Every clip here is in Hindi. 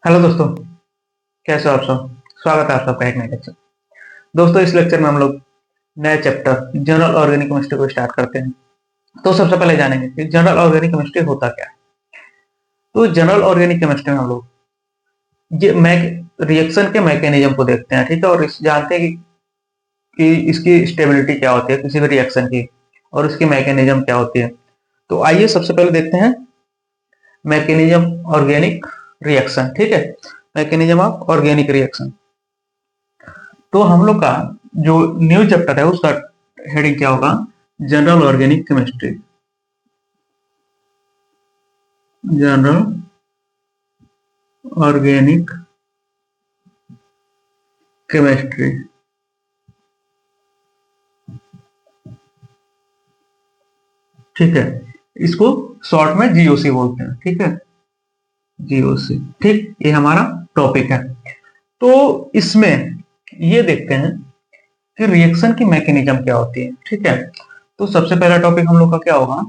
हेलो दोस्तों, कैसे हो आप सब। स्वागत है आप सबका एक नए लेक्चर। दोस्तों, इस लेक्चर में हम लोग नए चैप्टर जनरल ऑर्गेनिक केमिस्ट्री को स्टार्ट करते हैं। तो सबसे पहले जानेंगे कि जनरल ऑर्गेनिक केमिस्ट्री होता क्या है। तो जनरल ऑर्गेनिक केमिस्ट्री में हम लोग ये रिएक्शन के मैकेनिज्म को देखते हैं, ठीक है, और इस जानते हैं कि इसकी स्टेबिलिटी क्या होती है किसी भी रिएक्शन की, और उसकी मैकेनिज्म क्या होती है। तो आइए सबसे पहले देखते हैं मैकेनिज्म ऑर्गेनिक रिएक्शन, ठीक है। Mechanism of organic reaction. तो हम लोग का जो न्यू चैप्टर है उसका हेडिंग क्या होगा? General organic chemistry. General organic chemistry, ठीक है। इसको शॉर्ट में जीओसी बोलते हैं, ठीक है, जीओसी। ठीक, ये हमारा टॉपिक है। तो इसमें ये देखते हैं कि रिएक्शन की मैकेनिज्म क्या होती है, ठीक है। तो सबसे पहला टॉपिक हम लोग का क्या होगा?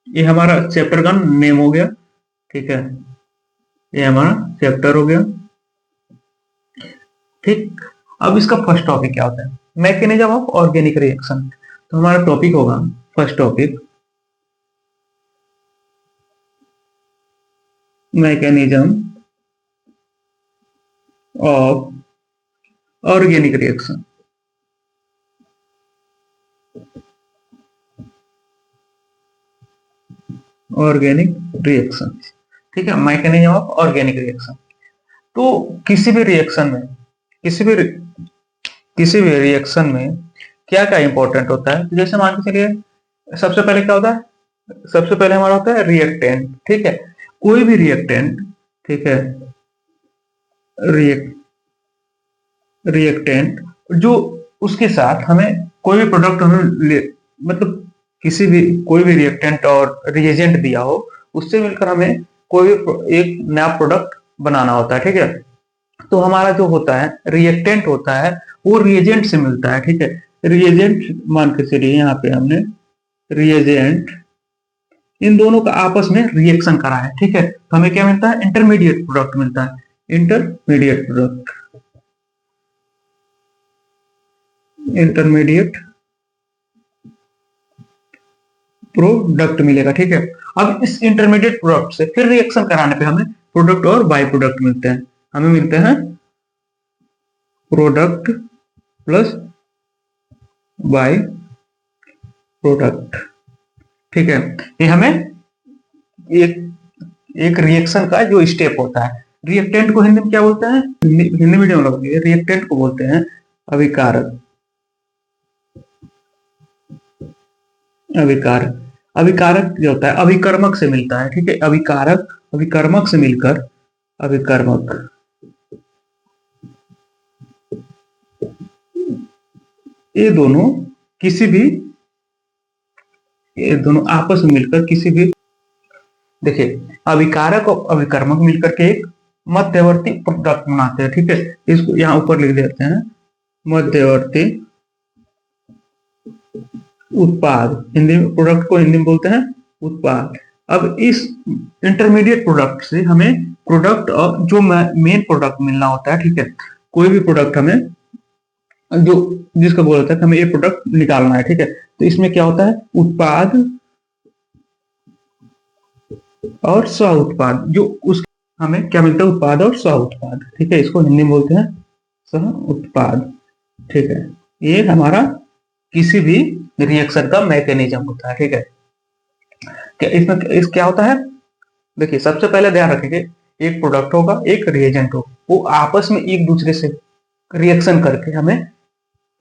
ये हमारा चैप्टर का नेम हो गया, ठीक है, ये हमारा चैप्टर हो गया, ठीक। अब इसका फर्स्ट टॉपिक क्या होता है? Mechanism of organic reaction. तो हमारा टॉपिक होगा, first topic, mechanism of organic reaction. Organic reaction, ठीक है, मैकेनिज्म ऑफ ऑर्गेनिक रिएक्शन। तो किसी भी रिएक्शन में क्या क्या इंपॉर्टेंट होता है? तो जैसे मान के चलिए, सबसे पहले क्या होता है? सबसे पहले हमारा होता है रिएक्टेंट, ठीक है। कोई भी रिएक्टेंट, ठीक है, रिएक्टेंट जो उसके साथ हमें कोई भी प्रोडक्ट मतलब किसी भी कोई भी रिएक्टेंट और रिएजेंट दिया हो, उससे मिलकर हमें कोई भी एक नया प्रोडक्ट बनाना होता है, ठीक है। तो हमारा जो होता है रिएक्टेंट होता है, वो रिएजेंट से मिलता है, ठीक है। रिएजेंट मान के चलिए, यहाँ पे हमने रिएजेंट, इन दोनों का आपस में रिएक्शन करा है, ठीक है, तो हमें क्या मिलता है? इंटरमीडिएट प्रोडक्ट मिलता है। इंटरमीडिएट प्रोडक्ट, इंटरमीडिएट प्रोडक्ट मिलेगा, ठीक है। अब इस इंटरमीडिएट प्रोडक्ट से फिर रिएक्शन कराने पे हमें प्रोडक्ट और बाई प्रोडक्ट मिलते हैं। हमें मिलते हैं प्रोडक्ट प्लस बाई प्रोडक्ट, ठीक है। ये हमें एक एक रिएक्शन का जो स्टेप होता है, रिएक्टेंट को हिंदी में क्या बोलते हैं? हिंदी मीडियम लोग रिएक्टेंट को बोलते हैं अभिकारक। अभिकारक, अभिकारक जो होता है अभिकर्मक से मिलता है, ठीक है। अभिकारक अभिकर्मक से मिलकर अभिकर्मक, ये दोनों किसी भी ये दोनों आपस में मिलकर किसी भी, देखिए, अभिकारक और अभिकर्मक मिलकर के एक मध्यवर्ती प्रोडक्ट बनाते हैं, ठीक है। इसको यहाँ ऊपर लिख देते हैं, मध्यवर्ती उत्पाद। हिंदी में प्रोडक्ट को हिंदी में बोलते हैं उत्पाद। अब इस इंटरमीडिएट प्रोडक्ट से हमें प्रोडक्ट और जो मेन प्रोडक्ट मिलना होता है, ठीक है। कोई भी प्रोडक्ट हमें जो जिसका गोल होता है कि हमें ये प्रोडक्ट निकालना है, ठीक है। तो इसमें क्या होता है? उत्पाद और स्व उत्पाद, जो उस हमें क्या मिलता है? उत्पाद और स्व उत्पाद, ठीक है। इसको हिंदी में बोलते हैं सह उत्पाद, ठीक है। ये हमारा किसी भी रिएक्शन का मैकेनिज्म होता है, ठीक है। क्या इसमें इस क्या होता है? देखिए, सबसे पहले ध्यान रखेंगे, एक प्रोडक्ट होगा, एक रिएजेंट हो, वो आपस में एक दूसरे से रिएक्शन करके हमें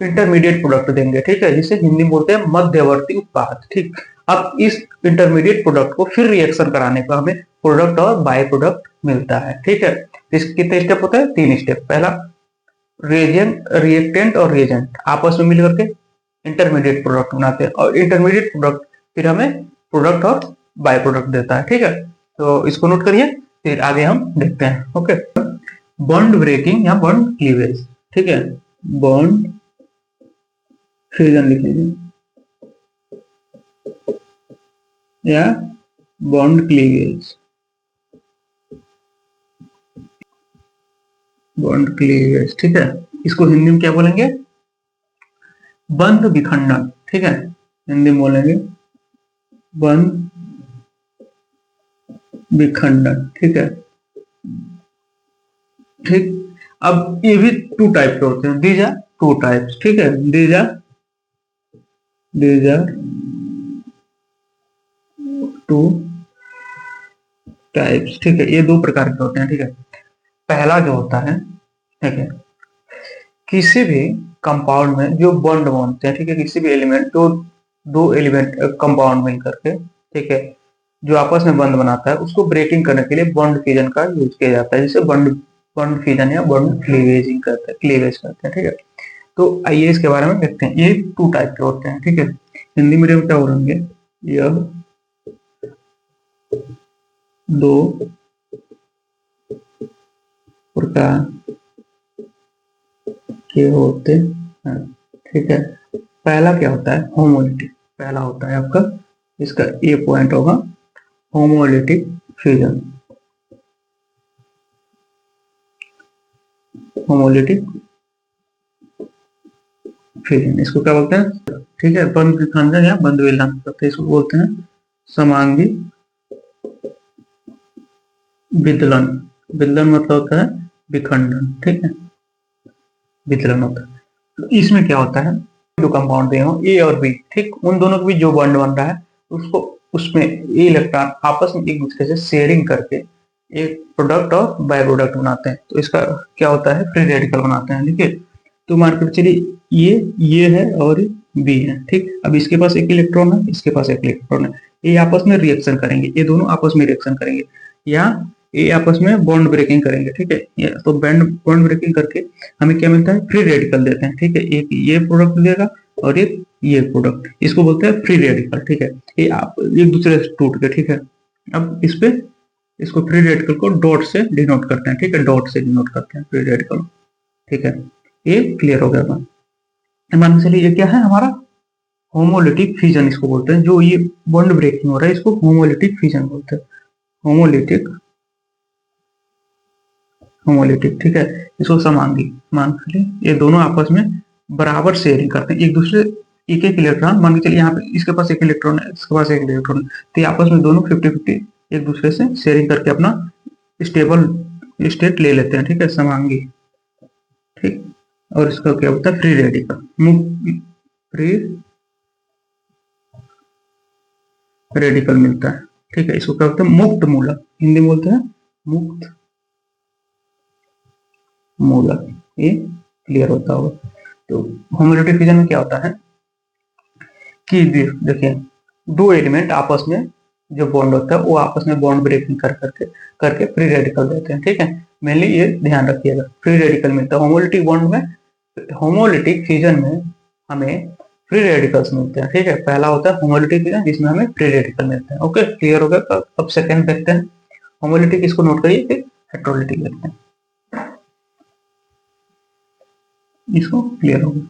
इंटरमीडिएट प्रोडक्ट देंगे, ठीक है, जिसे हिंदी में बोलते हैं मध्यवर्ती उत्पाद, ठीक। अब इस इंटरमीडिएट प्रोडक्ट को फिर रिएक्शन कराने पर हमें प्रोडक्ट और बाय प्रोडक्ट मिलता है, ठीक है। इसके कितने स्टेप होते हैं? 3 स्टेप। पहला, रिएजेंट रिएक्टेंट और रिएजेंट आपस में मिलकर के इंटरमीडिएट प्रोडक्ट बनाते हैं, और इंटरमीडिएट प्रोडक्ट फिर हमें प्रोडक्ट और बाय प्रोडक्ट देता है, ठीक है। तो इसको नोट करिए, फिर आगे हम देखते हैं, ओके। बॉन्ड ब्रेकिंग या बॉन्ड क्लीवेज, ठीक है, बॉन्ड फ्यूजन लिख लीजिए या बॉन्ड क्लीवेज। बॉन्ड क्लीवेज, ठीक है। इसको हिंदी में क्या बोलेंगे? बंध विखंडन, ठीक है, हिंदी में बोलेंगे बंध विखंडन, ठीक है। ठीक, अब ये भी टू टाइप के होते हैं, दीज आर टू टाइप्स, ठीक है, दीज आर टू टाइप्स, ठीक है, ये दो प्रकार के होते हैं, ठीक है। पहला जो होता है, ठीक है, किसी भी कंपाउंड में जो बॉन्ड बनते हैं, ठीक है, किसी भी एलिमेंट तो दो एलिमेंट कंपाउंड मिल करके, ठीक है, जो आपस में बॉन्ड बनाता है उसको ब्रेकिंग करने के लिए बॉन्ड फिजन का यूज किया जाता है, जिसे बॉन्ड बॉन्ड फिजन या बॉन्ड क्लीवेजिंग करते हैं, क्लीवेज करते हैं, ठीक है। तो आइए इसके बारे में देखते हैं, ये टू टाइप के होते हैं, ठीक है। हिंदी में क्या बोलेंगे? यह दो प्रकार के होते हैं, ठीक है। पहला क्या होता है? होमोलिटिक, पहला होता है आपका, इसका ए पॉइंट होगा होमोलिटिक फ्यूजन, होमोलिटिक फ्यूजन, इसको क्या बोलते हैं? ठीक है, बंद विखंडन या बंद विलयन करते, इसको बोलते हैं समांगी विदलन। विदलन मतलब होता है विखंडन, ठीक है, विदलन होता है। तो इसमें क्या होता है, दो कंपाउंड दिए हो ए और बी, ठीक, उन दोनों के बीच जो बॉन्ड बन रहा है उसको, उसमें ए इलेक्ट्रॉन आपस में एक दूसरे से शेयरिंग करके एक प्रोडक्ट और बाय प्रोडक्ट बनाते हैं, तो इसका क्या होता है? फ्री रेडिकल बनाते हैं, ठीक है। तो मान के चलिए ये है और बी है, ठीक। अब इसके पास एक इलेक्ट्रॉन है, इसके पास एक इलेक्ट्रॉन है, ये आपस में रिएक्शन करेंगे, ये दोनों आपस में रिएक्शन करेंगे, या ये आपस में बॉन्ड ब्रेकिंग करेंगे, ठीक है। तो बॉन्ड ब्रेकिंग करके हमें क्या मिलता है? फ्री रेडिकल देते हैं, ठीक है। एक ये प्रोडक्ट देगा और एक ये प्रोडक्ट, इसको बोलते हैं फ्री रेडिकल, ठीक है। ये आप एक दूसरे से टूट के, ठीक है। अब इस पे इसको फ्री रेडिकल को डॉट से डिनोट करते हैं, ठीक है, डॉट से डिनोट करते हैं फ्री रेडिकल, ठीक है। ये क्लियर हो गया। मान के चलिए ये क्या है हमारा? होमोलिटिक फ्यूजन इसको बोलते हैं, जो ये बॉन्ड ब्रेकिंग हो रहा है इसको होमोलिटिक फ्यूजन बोलते हैं, होमोलिटिक, होमोलिटिक, ठीक है। इसको समांगी, मान के चलिए ये दोनों आपस में बराबर शेयरिंग करते हैं एक दूसरे, एक एक इलेक्ट्रॉन, मान के चलिए यहाँ पे इसके पास एक इलेक्ट्रॉन है, इसके पास एक इलेक्ट्रॉन है, तो ये आपस में दोनों 50-50 एक दूसरे से शेयरिंग करके अपना स्टेबल स्टेट ले लेते हैं, ठीक है, समांगी, ठीक। और इसका क्या होता है? फ्री रेडिकल, फ्री रेडिकल मिलता है, ठीक है। इसको क्या होता है? मुक्त मूलक, हिंदी में बोलते हैं मुक्त मूलक, ये क्लियर होता होगा। तो होमोलिटिक फ्यूजन में क्या होता है कि देखिए दो एलिमेंट आपस में जो बॉन्ड होता है वो आपस में बॉन्ड ब्रेकिंग करके फ्री रेडिकल देते हैं, ठीक है। मेनली ये ध्यान रखिएगा, फ्री रेडिकल मिलता है होमोलिटिक बॉन्ड में, होमोलिटिक फ्यूजन में हमें फ्री रेडिकल्स मिलते हैं, ठीक है। पहला होता है होमोलिटिक फ्यूजन जिसमें हमें फ्री रेडिकल मिलते हैं, ओके, क्लियर हो गया। अब सेकंड देखते हैं, होमोलिटिक इसको नोट करिए, फिर हेट्रोलिटिक देखते हैं, इसको क्लियर हो गया।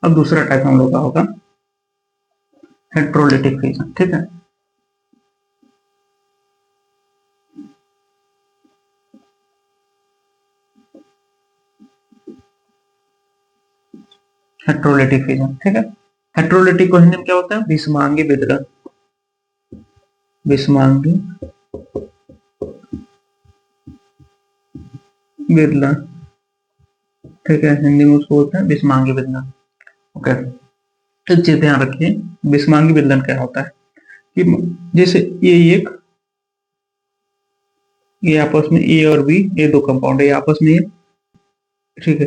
अब दूसरा टाइप हम लोग का होगा हेट्रोलिटिक फ्यूजन, ठीक है। हेट्रोलिटिक फ्यूजन, ठीक है। हेट्रोलिटिक को हिंदी में क्या होता है? विषमांगी विदलन, विषमांगी विदलन, ठीक है, हिंदी में उसको बोलते हैं विषमांगी विदलन, ओके। एक चीज ध्यान रखिए, विषमांगी विदलन क्या होता है कि जैसे ये आपस में ए और बी, ये दो कंपाउंड है, ये आपस में, ठीक है,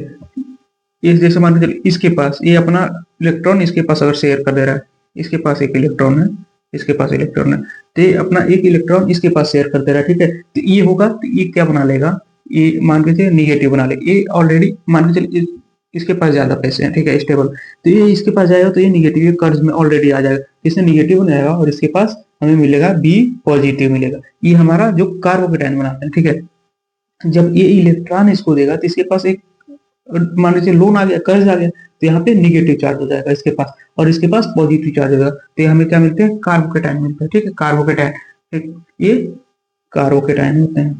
इस जैसे मान के चलिए इसके पास ये अपना इलेक्ट्रॉन इसके पास अगर शेयर कर दे रहा है, इसके पास एक इलेक्ट्रॉन है, इसके पास इलेक्ट्रॉन है, तो ये अपना एक इलेक्ट्रॉन इसके पास शेयर कर दे रहा है, ठीक है। तो ये होगा, तो ये क्या बना लेगा? ये मान के चलिए निगेटिव बना लेगा, ये ऑलरेडी मान के चलिए इसके पास ज्यादा पैसे हैं, ठीक है, स्टेबल, तो ये इसके पास जाएगा तो ये निगेटिव कर्ज में ऑलरेडी आ जाएगा, इससे निगेटिव बनाएगा और इसके पास हमें मिलेगा बी पॉजिटिव मिलेगा। ये हमारा जो कार्बोकेटाइन बनाते हैं, ठीक है। जब ये इलेक्ट्रॉन इसको देगा तो इसके पास एक मान लीजिए लोन आ गया, कर्ज आ गया, तो यहाँ पे निगेटिव चार्ज हो जाएगा इसके पास, और इसके पास पॉजिटिव चार्ज हो जाएगा, तो हमें क्या मिलते हैं, कार्बोकेटाइन मिलता है। ठीक है, कार्बोकेटाइन, ठीक, ये कार्बोकेटाइन होते हैं,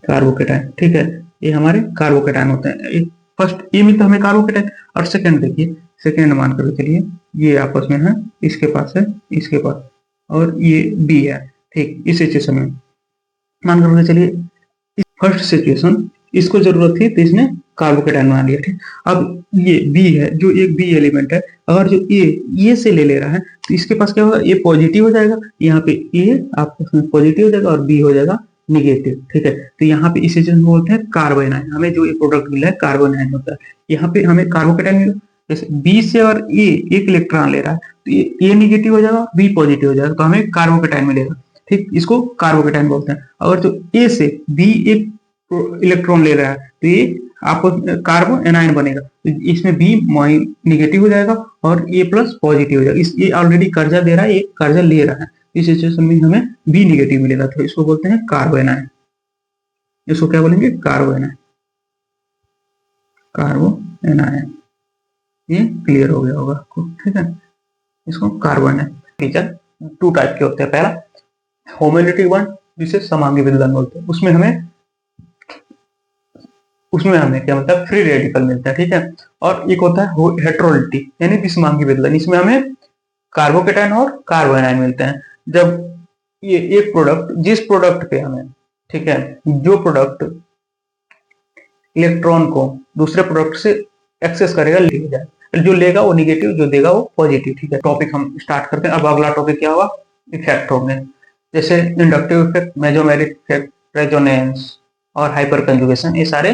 कार्बोकेटाइन। ठीक है, ये हमारे कार्बोकेटाइन होते हैं। फर्स्ट ये मिलता है हमें कार्बोकेटाइन, और सेकंड देखिए, सेकंड मान कर चलिए ये आपस में है, इसके पास है, इसके पास, और ये बी है। ठीक, इस सिचुएशन में मान कर चलिए फर्स्ट सिचुएशन इसको जरूरत थी तो इसने कार्बोकेटाइन बना लिया। ठीक, अब ये बी है, जो एक बी एलिमेंट है, अगर जो ए से ले ले रहा है तो इसके पास क्या होगा, ए पॉजिटिव हो जाएगा, यहाँ पे ए आपस में पॉजिटिव हो जाएगा और बी हो जाएगा निगेटिव। ठीक है, तो यहाँ पे इस सिचुएशन को बोलते हैं कार्बोनाइन। हमें जो ये प्रोडक्ट मिला है कार्बोनाइन होता है। यहाँ पे हमें कार्बोकेटाइन मिला, जैसे बी से और ए एक इलेक्ट्रॉन ले रहा है तो ए निगेटिव हो जाएगा, बी पॉजिटिव हो जाएगा, तो हमें कार्बोकेटाइन मिलेगा। ठीक, इसको कार्बोकेटाइन बोलते हैं। अगर जो ए से बी एक इलेक्ट्रॉन ले रहा है तो ये आपस में कार्बो एनाइन बनेगा, तो इसमें बी निगेटिव हो जाएगा और ए प्लस पॉजिटिव हो जाएगा। इस ये ऑलरेडी कर्जा दे रहा है, ये कर्जा ले रहा है, इस सिचुएशन में हमें बी निगेटिव मिलेगा, तो इसको बोलते हैं कार्बो एनाइन। इसको क्या बोलेंगे, कार्बो एनाइन, कार्बो एनाइन। ये क्लियर हो गया होगा आपको। ठीक है, इसको कार्बो एनाइन। टीचर टू टाइप के होते हैं, पहला होमोलिटिक बॉन्ड जिसे समांगी विदलन बोलते हैं, उसमें हमें क्या मिलता है, फ्री रेडिकल मिलता है। ठीक है, और एक होता है हेट्रोलिटी यानी विषमांगी विदलन, इसमें हमें कार्बोकेटाइन और कार्बोनाइन मिलते हैं। जब ये एक प्रोडक्ट, जिस प्रोडक्ट पे हमें, ठीक है, जो प्रोडक्ट इलेक्ट्रॉन को दूसरे प्रोडक्ट से एक्सेस करेगा, ले जाए, जो लेगा वो निगेटिव, जो देगा वो पॉजिटिव। ठीक है, टॉपिक हम स्टार्ट करते हैं। अब अगला टॉपिक क्या होगा, इफेक्ट होंगे, जैसे inductive effect, mesomeric effect, resonance और हाइपर कंजुगेशन, ये सारे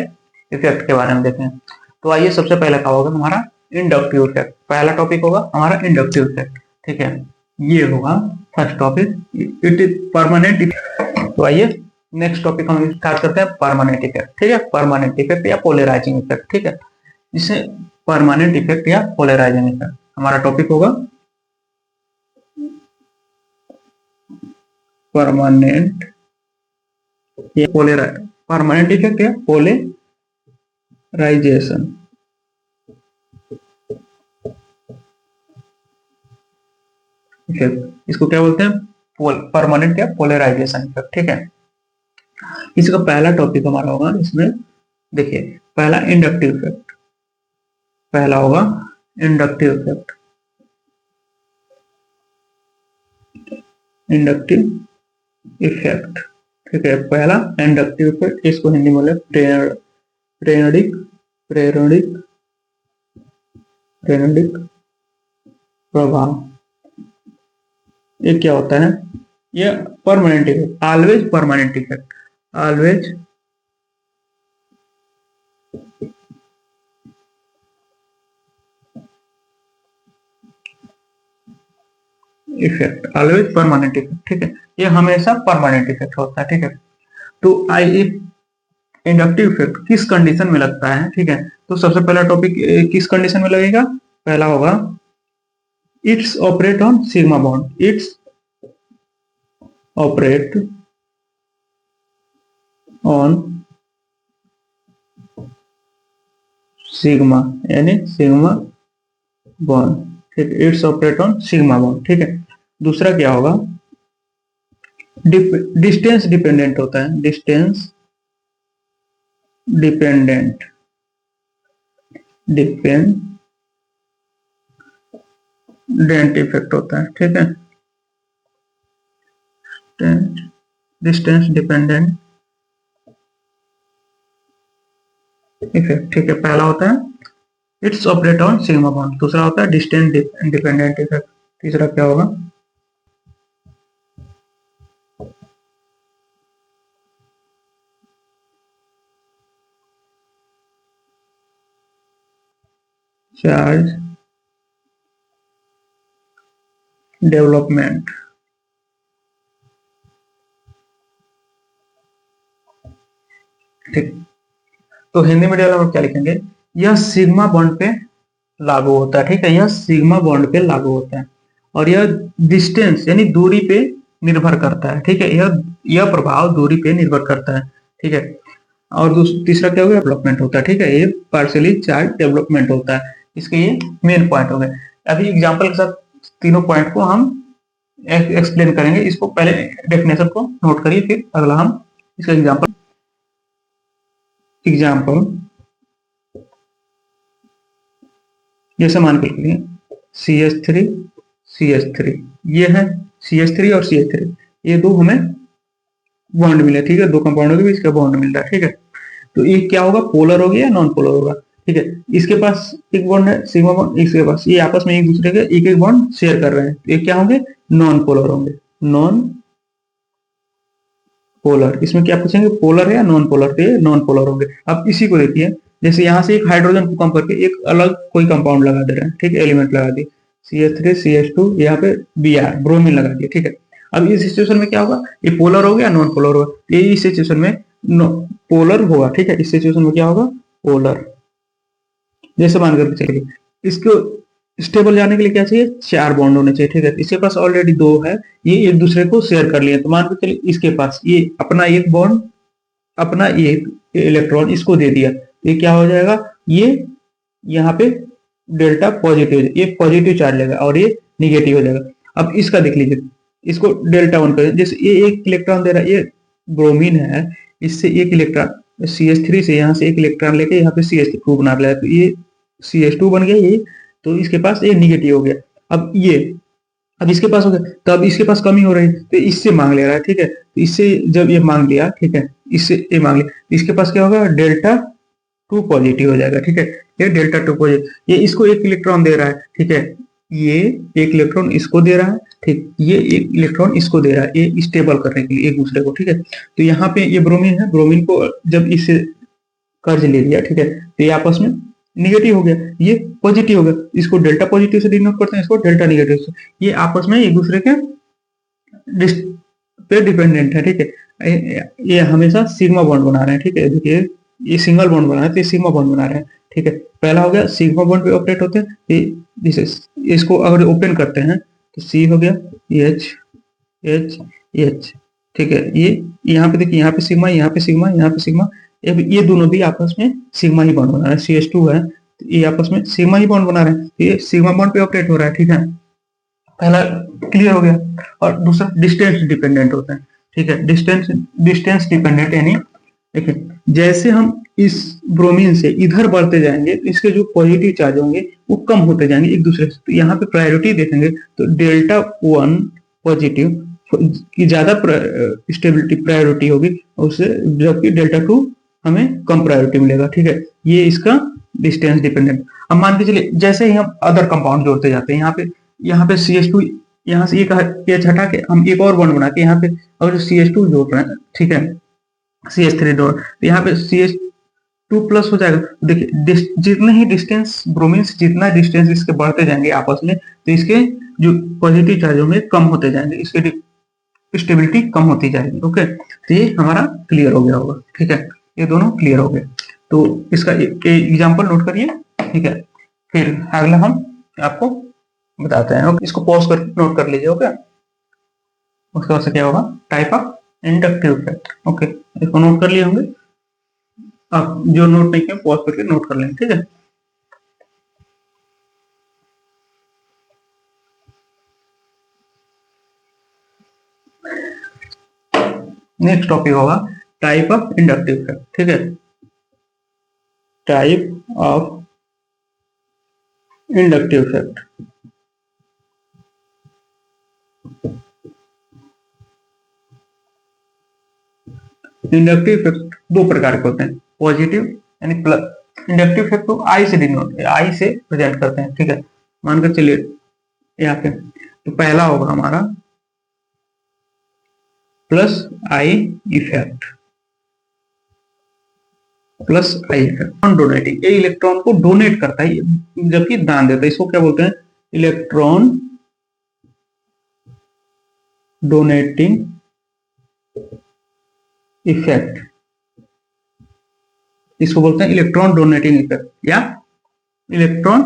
इफेक्ट के बारे में देखें। तो आइए, सबसे पहले क्या होगा हमारा इंडक्टिव इफेक्ट। पहला टॉपिक होगा हमारा इंडक्टिव इफेक्ट। ठीक है, ये होगा first topic, it is permanent effect. तो आइए नेक्स्ट टॉपिक हम स्टार्ट करते हैं, परमानेंट इफेक्ट। ठीक है, परमानेंट इफेक्ट या पोलराइजिंग इफेक्ट। ठीक है, जिसे परमानेंट इफेक्ट या पोलराइजिंग इफेक्ट हमारा टॉपिक होगा, परमानेंट या परमानेंट इफेक्ट या पोलराइजेशन इफेक्ट। इसको क्या बोलते हैं, परमानेंट या पोलराइजेशन इफेक्ट। ठीक है, इसका पहला टॉपिक हमारा होगा, इसमें देखिए पहला इंडक्टिव इफेक्ट, पहला होगा इंडक्टिव इफेक्ट, इंडक्टिव इफेक्ट। ठीक है, पहला इंडक्टिव इफेक्ट, इसको हिंदी में बोले प्रेरणिक प्रेरणिक प्रेरणिक प्रभाव। ये क्या होता है, ये permanent effect, always permanent effect, always effect, always permanent effect. ठीक है, ये हमेशा परमानेंट इफेक्ट होता है। ठीक है, तो आई इंडक्टिव इफेक्ट किस कंडीशन में लगता है। ठीक है, तो सबसे पहला टॉपिक किस कंडीशन में लगेगा, पहला होगा it's operate on sigma bond, it's operate on sigma यानी सिग्मा बॉन्ड। ठीक है, it's operate on sigma bond. ठीक है, दूसरा क्या होगा, डिस्टेंस डिपेंडेंट होता है, डिस्टेंस डिपेंडेंट डिपेंडेंट इफेक्ट होता है। ठीक है, डिस्टेंस डिपेंडेंट इफेक्ट। ठीक है, पहला होता है it's operate on sigma bond, दूसरा होता है डिस्टेंस डिपेंडेंट इफेक्ट, तीसरा क्या होगा, चार्ज डेवलपमेंट। ठीक, तो हिंदी में डेवलपमेंट क्या लिखेंगे, यह सिग्मा बॉन्ड पे लागू होता है। ठीक है, यह सिग्मा बॉन्ड पे लागू होता है और यह डिस्टेंस यानी दूरी पे निर्भर करता है। ठीक है, यह प्रभाव दूरी पे निर्भर करता है। ठीक है, और तीसरा क्या हो गया, डेवलपमेंट होता है। ठीक है, ये पार्शियली चार्ज डेवलपमेंट होता है। इसके ये मेन पॉइंट हो गए। अभी एग्जांपल के साथ तीनों पॉइंट को हम एक्सप्लेन करेंगे। इसको पहले डेफिनेशन को नोट करिए, फिर अगला हम इसका एग्जाम्पल जैसे मान के लिए CH3 CH3, ये है CH3 और CH3, ये दो हमें बॉन्ड मिले। ठीक है, दो कंपाउंडों के बीच का बॉन्ड मिल रहा है। ठीक है, तो ये क्या होगा, पोलर हो गया या नॉन पोलर होगा। ठीक है, इसके पास एक बॉन्ड है सिग्मा बॉन्ड, इसके पास, ये आपस में एक दूसरे के एक एक बॉन्ड शेयर कर रहे हैं, तो ये क्या होंगे, नॉन पोलर होंगे। नॉन पोलर, इसमें क्या पूछेंगे, पोलर है या नॉन पोलर, तो ये नॉन पोलर होंगे। अब इसी को देखिए, जैसे यहाँ से एक हाइड्रोजन को कम करके एक अलग कोई कंपाउंड लगा दे रहे हैं। ठीक है, एलिमेंट लगा दिए, CH3 CH2, यहाँ पे Br ब्रोमीन लगा दिए। ठीक है, अब इस सिचुएशन में क्या होगा, ये पोलर हो गया नॉन पोलर होगा, ये इस सिचुएशन में पोलर होगा। ठीक है, इस सिचुएशन में क्या होगा, पोलर। जैसे मान करके चलिए, इसको स्टेबल जाने के लिए क्या चाहिए, 4 बॉन्ड होने चाहिए। ठीक है, इसके पास ऑलरेडी 2 है, ये एक दूसरे को शेयर कर लिए, तो मान के चलिए इसके पास ये अपना एक बॉन्ड, अपना एक इलेक्ट्रॉन इसको दे दिया, ये क्या हो जाएगा, ये यहाँ पे डेल्टा पॉजिटिव, ये पॉजिटिव चार्ज लेगा और ये निगेटिव हो जाएगा। अब इसका देख लीजिए, इसको डेल्टा 1 कर, जैसे ये एक इलेक्ट्रॉन दे रहा है, ये ब्रोमीन है, इससे एक इलेक्ट्रॉन CH3 से यहाँ से एक इलेक्ट्रॉन लेके यहाँ पे CH2 बना रहा है, तो ये CH2 बन गया ये, तो इसके पास ये निगेटिव हो गया। अब ये, अब इसके पास हो गया, तो अब इसके पास कमी हो रही है, तो इससे मांग ले रहा है। ठीक है, तो इससे जब ये मांग लिया, ठीक है, इससे ये मांग लिया, तो इसके पास क्या होगा, डेल्टा 2 पॉजिटिव हो जाएगा। ठीक है, ये डेल्टा 2 पॉजिटिव, ये इसको एक इलेक्ट्रॉन दे रहा है। ठीक है, ये एक इलेक्ट्रॉन इसको दे रहा है, ठीक, ये एक इलेक्ट्रॉन इसको दे रहा है, ये स्टेबल करने के लिए एक दूसरे को। ठीक है, तो यहाँ पे ये ब्रोमीन है, ब्रोमीन को जब इससे कर्ज ले लिया, ठीक है, तो ये आपस में निगेटिव हो गया, ये पॉजिटिव हो गया, इसको डेल्टा पॉजिटिव से डिनोट करते हैं, इसको डेल्टा निगेटिव से। ये आपस में एक दूसरे के पे डिपेंडेंट है। ठीक है, ये हमेशा सिग्मा बॉन्ड बना रहे हैं। ठीक है, देखिए ये सिंगल बॉन्ड बना रहे हैं, तो ये सिग्मा बॉन्ड बना रहे हैं। ठीक है, पहला हो गया सिग्मा बॉन्ड पे ऑपरेट होते हैं, इसको अगर ओपन करते हैं तो C हो गया, H H H। ठीक है, ये यहाँ पे देखिए, यहाँ पे सिग्मा, यहाँ पे सिग्मा, यहाँ पे सिग्मा, ये दोनों भी आपस में सिग्मा ही बॉन्ड बना रहे हैं। CH2 है, तो ये आपस में सिग्मा ही बॉन्ड बना रहे हैं, तो ये सिग्मा बॉन्ड पे ऑपरेट हो रहा है। ठीक है, पहला क्लियर हो गया। और दूसरा डिस्टेंस डिपेंडेंट होता है। ठीक है, डिस्टेंस डिपेंडेंट यानी देखिए, जैसे हम इस ब्रोमीन से इधर बढ़ते जाएंगे तो इसके जो पॉजिटिव चार्ज होंगे वो कम होते जाएंगे एक दूसरे से। तो यहाँ पे प्रायोरिटी देखेंगे तो डेल्टा 1 पॉजिटिव की ज्यादा स्टेबिलिटी प्रायोरिटी होगी उससे, जबकि डेल्टा 2 हमें कम प्रायोरिटी मिलेगा। ठीक है, ये इसका डिस्टेंस डिपेंडेंट। अब मान के चलिए जैसे ही हम अदर कंपाउंड जोड़ते जाते हैं, यहाँ पे CH2, यहाँ से एक H हटा के हम एक और बॉन्ड बना के यहाँ पे अगर CH2 जोड़ रहे हैं, ठीक है, CH3 जोड़, तो यहाँ पे CH2 प्लस हो जाएगा। देखिए जितने ही डिस्टेंस ब्रोमीन से, जितना डिस्टेंस इसके बढ़ते जाएंगे आपस में, तो इसके जो पॉजिटिव चार्ज होंगे कम होते जाएंगे, इसके स्टेबिलिटी कम होती जाएगी। ओके, तो ये हमारा क्लियर हो गया होगा। ठीक है, ये दोनों क्लियर हो गए, तो इसका एग्जाम्पल नोट करिए। ठीक है, फिर अगला हम आपको बताते हैं। ओके, इसको पॉज कर नोट कर लीजिए। ओके, उसके बाद से क्या होगा, type of inductive effect. Okay, इसको नोट कर लिए होंगे आप, जो नोट नहीं किए पॉज करके नोट कर लेंगे। ठीक है, नेक्स्ट टॉपिक होगा टाइप ऑफ इंडक्टिव इफेक्ट। ठीक है, type of inductive effect. Inductive effect दो प्रकार के होते हैं, पॉजिटिव यानी प्लस। इंडक्टिव इफेक्ट को आई से डिनोट, आई से प्रेजेंट करते हैं। ठीक है, मानकर चलिए यहाँ पे, तो पहला होगा हमारा plus I effect, plus I effect. Non donating, ये इलेक्ट्रॉन को डोनेट करता है जबकि दान देता है, इसको क्या बोलते हैं, इलेक्ट्रॉन डोनेटिंग इफेक्ट। इसको बोलते हैं इलेक्ट्रॉन डोनेटिंग इफेक्ट या electron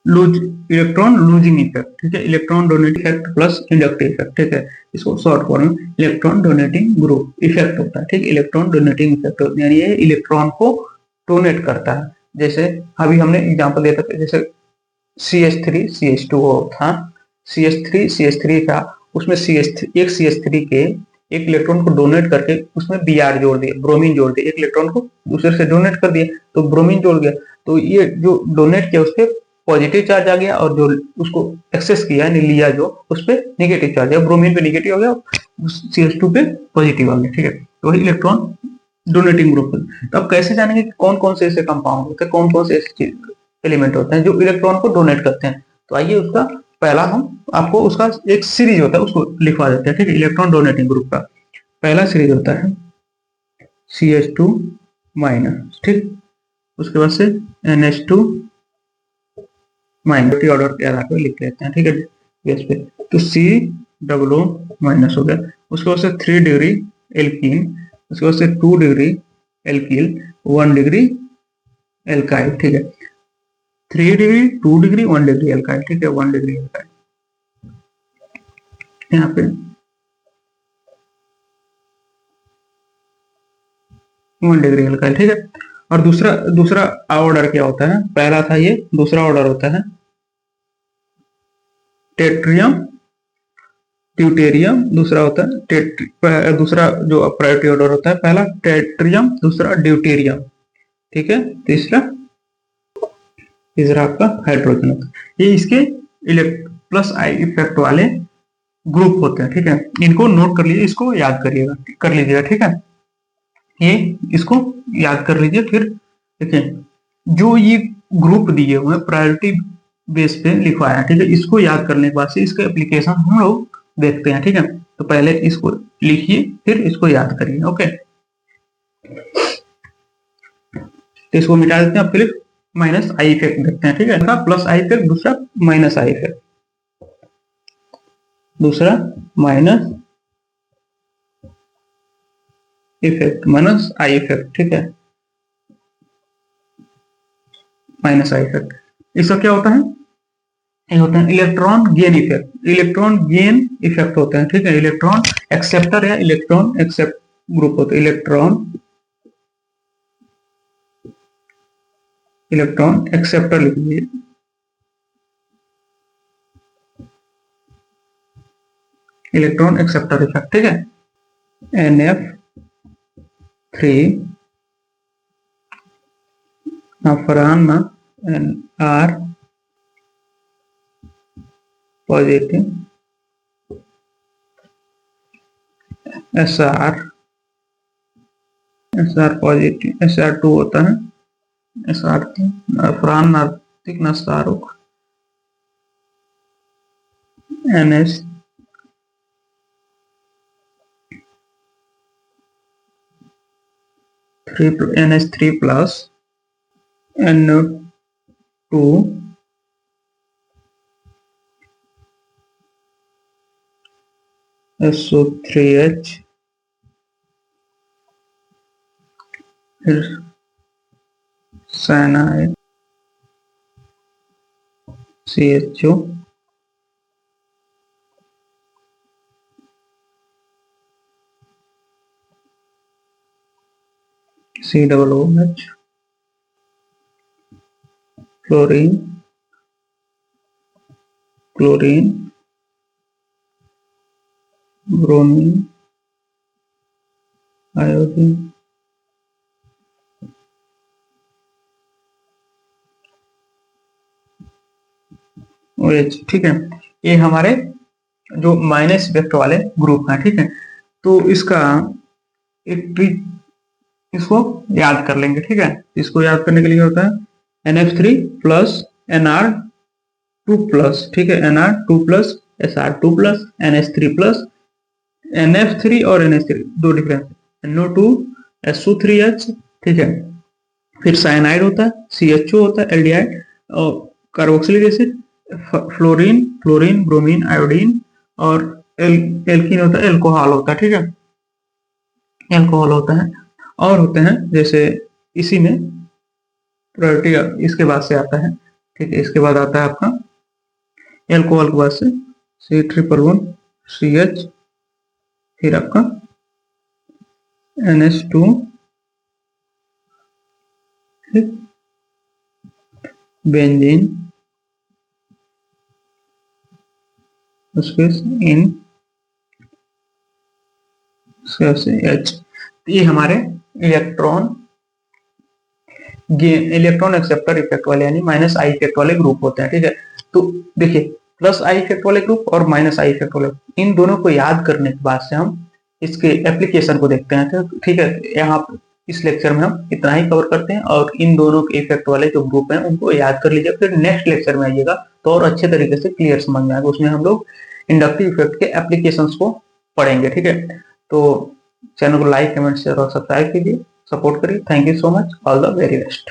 lose electron losing effect, ठीक है, electron donating effect plus inductive effect, ठीक है, इसको शॉर्ट फॉर्म में इलेक्ट्रॉन डोनेटिंग ग्रुप इफेक्ट होता है, ठीक है, इलेक्ट्रॉन डोनेटिंग इफेक्ट होता है, यानी ये इलेक्ट्रॉन को डोनेट करता है। जैसे अभी हमने एग्जांपल दिया था, जैसे CH3 CH2O था, CH3 था, उसमें एक CH3 के एक इलेक्ट्रॉन को डोनेट करके उसमें Br जोड़ दिया, ब्रोमीन जोड़ दिया, एक इलेक्ट्रॉन को दूसरे से डोनेट कर दिया तो ब्रोमीन जोड़ गया, तो ये जो डोनेट किया उस पर पॉजिटिव चार्ज आ गया, और जो उसको एक्सेस किया यानी लिया जो उस पर नेगेटिव चार्ज है, ब्रोमीन पे नेगेटिव हो गया, CH2 पे पॉजिटिव आ गया, ठीक है, तो वही इलेक्ट्रॉन डोनेटिंग ग्रुप। तो अब कैसे जानेंगे कि कौन कौन से ऐसे कंपाउंड होते हैं, कौन कौन से ऐसे एलिमेंट होते हैं जो इलेक्ट्रॉन को डोनेट करते हैं। तो आइए उसका पहला हम आपको उसका एक सीरीज होता है उसको लिखवा देते हैं, ठीक है, इलेक्ट्रॉन डोनेटिंग ग्रुप का पहला सीरीज होता है CH2 माइनस, ठीक, उसके बाद से NH2 माइनस, ऑर्डर के आधार पर लिख लेते हैं, ठीक है, बेस पे, तो COO माइनस हो गया, उसके बाद से 3 डिग्री एल्कीन, उसके बाद से 2 डिग्री एल्किल, 1 डिग्री एल्काइल, ठीक है, 3 डिग्री 2 डिग्री 1 डिग्री एल्काइल, ठीक है, 1 डिग्री एल्काइल यहाँ पे 1 डिग्री एल्काइल, ठीक है। और दूसरा दूसरा ऑर्डर क्या होता है, पहला था ये, दूसरा ऑर्डर होता है टेट्रियम ड्यूटेरियम, दूसरा होता है दूसरा जो प्रायोरिटी ऑर्डर होता है, पहला टेट्रियम, दूसरा ड्यूटेरियम, ठीक है, तीसरा तीसरा आपका हाइड्रोजन होता है। ये इसके प्लस आई इफेक्ट वाले ग्रुप होते हैं, ठीक है, इनको नोट कर लीजिए, इसको याद करिएगा, कर लीजिएगा, ठीक है, ये इसको याद कर लीजिए। फिर देखिए जो ये ग्रुप दिए हुए हैं प्रायोरिटी बेस पे लिखवाया, ठीक है, इसको याद करने के बाद से इसका एप्लीकेशन हम लोग देखते हैं, ठीक है, तो पहले इसको लिखिए फिर इसको याद करिए, ओके, तो इसको मिटा देते हैं, फिर माइनस आई इफेक्ट देखते हैं, ठीक है, प्लस आई इफेक्ट, दूसरा माइनस आई इफेक्ट, दूसरा minus effect, minus I effect, ठीक है, माइनस आई इफेक्ट, इसका क्या होता है, ये होता है electron gain effect, electron gain effect होता है, ठीक है, इलेक्ट्रॉन एक्सेप्टर या इलेक्ट्रॉन एक्सेप्ट ग्रुप होता है, इलेक्ट्रॉन एक्सेप्टर लिख लीजिए, इलेक्ट्रॉन एक्सेप्टर इफेक्ट, ठीक है, NF3 ना फरहान ना NR positive, SR positive, SR2 होता है, SR3 ना फरहान नार्तिक ना Shahrukh, NH3 plus NO2 SO3H, फिर cyanide CHO, COOH, chlorine chlorine bromine iodine, OH, ठीक है, ये हमारे जो माइनस इफेक्ट वाले ग्रुप हैं, ठीक है, तो इसका एक ट्रिक इसको याद कर लेंगे, ठीक है, इसको याद करने के लिए होता है NF3 प्लस NR2 प्लस, ठीक है, NR2 plus SR2 plus NH3 plus NF3 और NH3 दो डिफरेंस, NO2 SO3H, ठीक है, फिर साइनाइड होता है, CHO होता है, एल्डिहाइड, और carboxylic acid, fluorine chlorine bromine iodine, और एल्कीन होता है, एल्कोहल होता है, ठीक है, एल्कोहल होता है, और होते हैं जैसे इसी में प्रायोरिटी इसके बाद से आता है ठीक है। इसके बाद आता है आपका एल्कोहल के बाद से C111CH, फिर आपका NH2, ठीक, बेंजीन, उसके इन H। ये हमारे इलेक्ट्रॉन इलेक्ट्रॉन एक्सेप्टर इफेक्ट वाले यानी माइनस आई इफेक्ट वाले ग्रुप होते हैं, ठीक है। तो देखिए प्लस आई इफेक्ट वाले ग्रुप और माइनस आई इफेक्ट वाले, इन दोनों को याद करने के बाद से हम इसके एप्लीकेशन को देखते हैं, तो ठीक है। यहाँ इस लेक्चर में हम इतना ही कवर करते हैं और इन दोनों के इफेक्ट वाले जो ग्रुप हैं उनको याद कर लीजिए, फिर नेक्स्ट लेक्चर में आइएगा तो और अच्छे तरीके से क्लियर समझ में आएगा। उसमें हम लोग इंडक्टिव इफेक्ट के एप्लीकेशंस को पढ़ेंगे, ठीक है। तो चैनल को लाइक, कमेंट, शेयर और सब्सक्राइब कीजिए, सपोर्ट करिए। Thank you so much, all the very best.